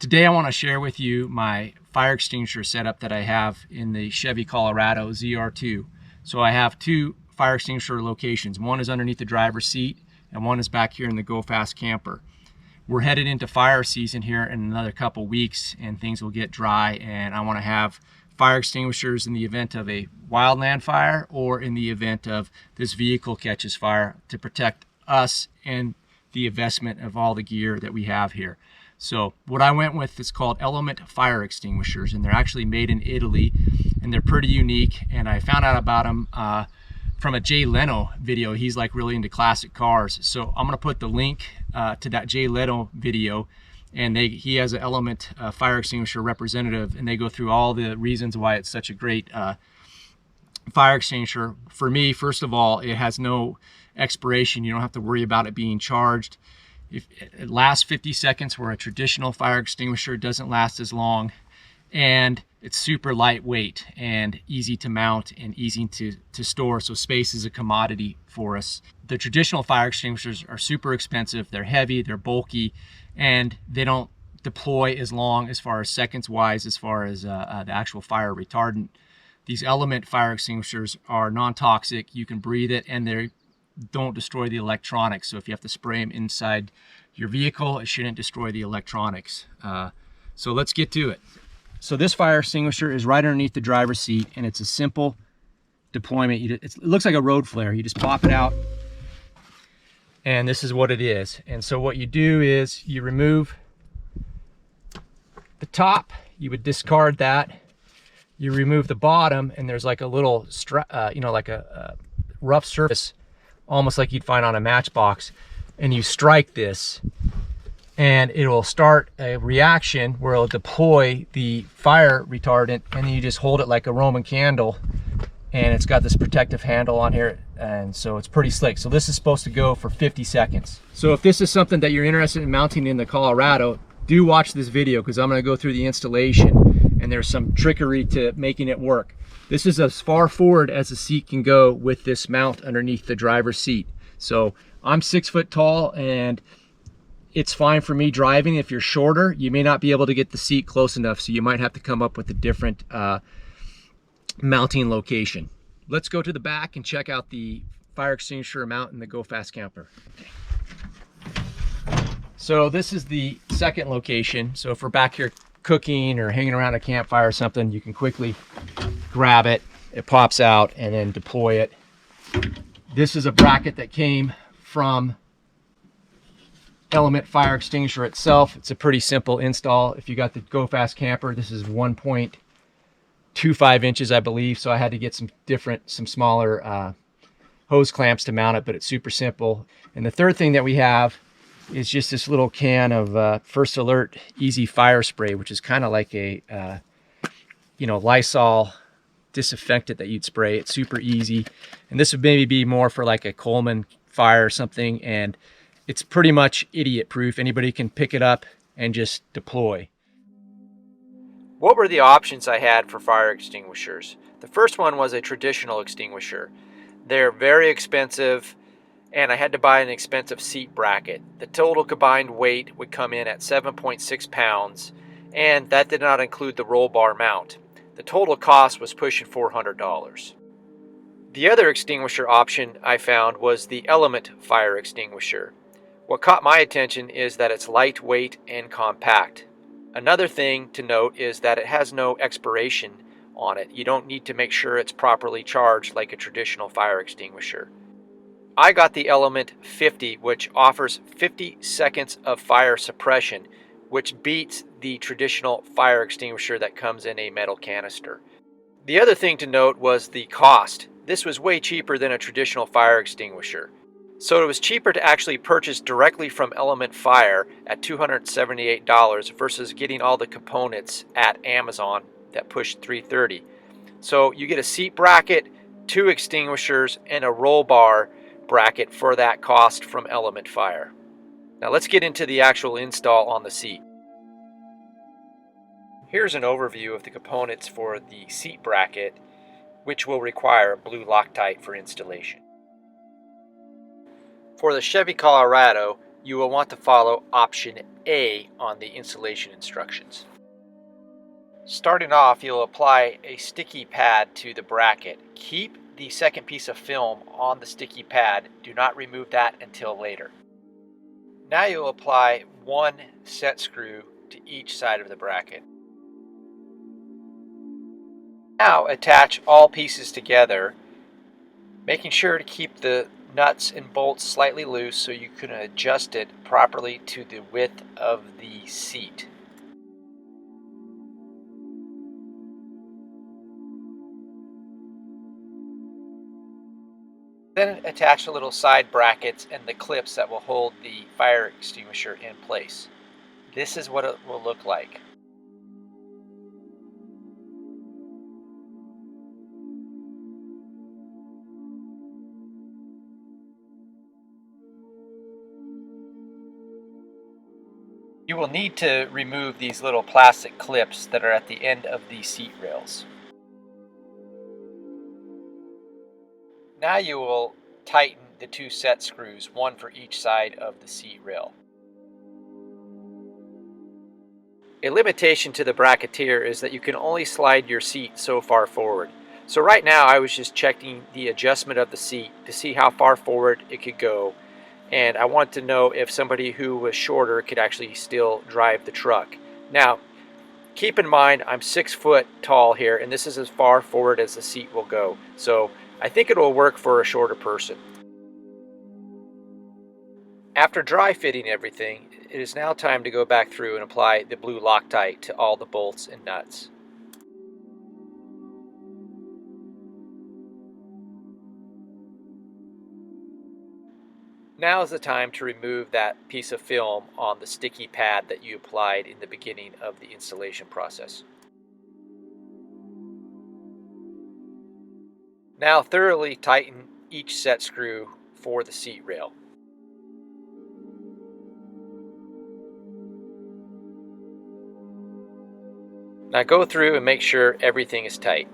Today I want to share with you my fire extinguisher setup that I have in the Chevy Colorado ZR2. So I have two fire extinguisher locations. One is underneath the driver's seat and one is back here in the GoFastCamper. We're headed into fire season here in another couple weeks and things will get dry, and I want to have fire extinguishers in the event of a wildland fire or in the event of this vehicle catches fire to protect us and the investment of all the gear that we have here. So what I went with is called Element Fire Extinguishers, and they're actually made in Italy and they're pretty unique, and I found out about them from a Jay Leno video. He's like really into classic cars, so I'm gonna put the link to that Jay Leno video, and he has an Element Fire Extinguisher representative, and they go through all the reasons why it's such a great fire extinguisher. For me, first of all, it has no expiration. You don't have to worry about it being charged. If it lasts 50 seconds, where a traditional fire extinguisher doesn't last as long, and it's super lightweight and easy to mount and easy to store, so space is a commodity for us. The traditional fire extinguishers are super expensive, they're heavy, they're bulky, and they don't deploy as long as far as seconds wise as far as the actual fire retardant. These Element fire extinguishers are non-toxic, you can breathe it, and they don't destroy the electronics. So if you have to spray them inside your vehicle, it shouldn't destroy the electronics. So let's get to it. So this fire extinguisher is right underneath the driver's seat, and it's a simple deployment. It looks like a road flare. You just pop it out, and this is what it is. And so what you do is you remove the top, you would discard that. You remove the bottom, and there's like a little like a rough surface, almost like you'd find on a matchbox, and you strike this and it will start a reaction where it'll deploy the fire retardant, and then you just hold it like a Roman candle, and it's got this protective handle on here, and so it's pretty slick. So this is supposed to go for 50 seconds. So if this is something that you're interested in mounting in the Colorado, do watch this video, because I'm going to go through the installation and there's some trickery to making it work. This is as far forward as the seat can go with this mount underneath the driver's seat. So I'm 6 foot tall, and it's fine for me driving. If you're shorter, you may not be able to get the seat close enough, so you might have to come up with a different mounting location. Let's go to the back and check out the fire extinguisher mount in the GoFastCamper. So this is the second location. So if we're back here cooking or hanging around a campfire or something, you can quickly grab it, it pops out, and then deploy it. This is a bracket that came from Element Fire Extinguisher itself. It's a pretty simple install. If you got the GoFastCamper, this is 1.25 inches, I believe, so I had to get some smaller hose clamps to mount it, but it's super simple. And the third thing that we have is just this little can of First Alert Easy Fire Spray, which is kind of like a Lysol disinfectant that you'd spray. It's super easy, and this would maybe be more for like a Coleman fire or something, and it's pretty much idiot proof. Anybody can pick it up and just deploy. What were the options I had for fire extinguishers? The first one was a traditional extinguisher. They're very expensive, and I had to buy an expensive seat bracket. The total combined weight would come in at 7.6 pounds, and that did not include the roll bar mount. The total cost was pushing $400. The other extinguisher option I found was the Element Fire Extinguisher. What caught my attention is that it's lightweight and compact. Another thing to note is that it has no expiration on it. You don't need to make sure it's properly charged like a traditional fire extinguisher. I got the Element 50, which offers 50 seconds of fire suppression, which beats the traditional fire extinguisher that comes in a metal canister. The other thing to note was the cost. This was way cheaper than a traditional fire extinguisher. So it was cheaper to actually purchase directly from Element Fire at $278 versus getting all the components at Amazon that pushed $330. So you get a seat bracket, 2 extinguishers, and a roll bar bracket for that cost from Element Fire. Now let's get into the actual install on the seat. Here's an overview of the components for the seat bracket, which will require blue Loctite for installation. For the Chevy Colorado, you will want to follow option A on the installation instructions. Starting off, you'll apply a sticky pad to the bracket. Keep the second piece of film on the sticky pad. Do not remove that until later. Now you'll apply one set screw to each side of the bracket. Now attach all pieces together, making sure to keep the nuts and bolts slightly loose so you can adjust it properly to the width of the seat. Then attach the little side brackets and the clips that will hold the fire extinguisher in place. This is what it will look like. You will need to remove these little plastic clips that are at the end of the seat rails. Now you will tighten the two set screws, one for each side of the seat rail. A limitation to the bracketeer is that you can only slide your seat so far forward. So right now I was just checking the adjustment of the seat to see how far forward it could go, and I want to know if somebody who was shorter could actually still drive the truck. Now keep in mind I'm 6 foot tall here, and this is as far forward as the seat will go, so I think it will work for a shorter person. After dry fitting everything, it is now time to go back through and apply the blue Loctite to all the bolts and nuts. Now is the time to remove that piece of film on the sticky pad that you applied in the beginning of the installation process. Now thoroughly tighten each set screw for the seat rail. Now go through and make sure everything is tight.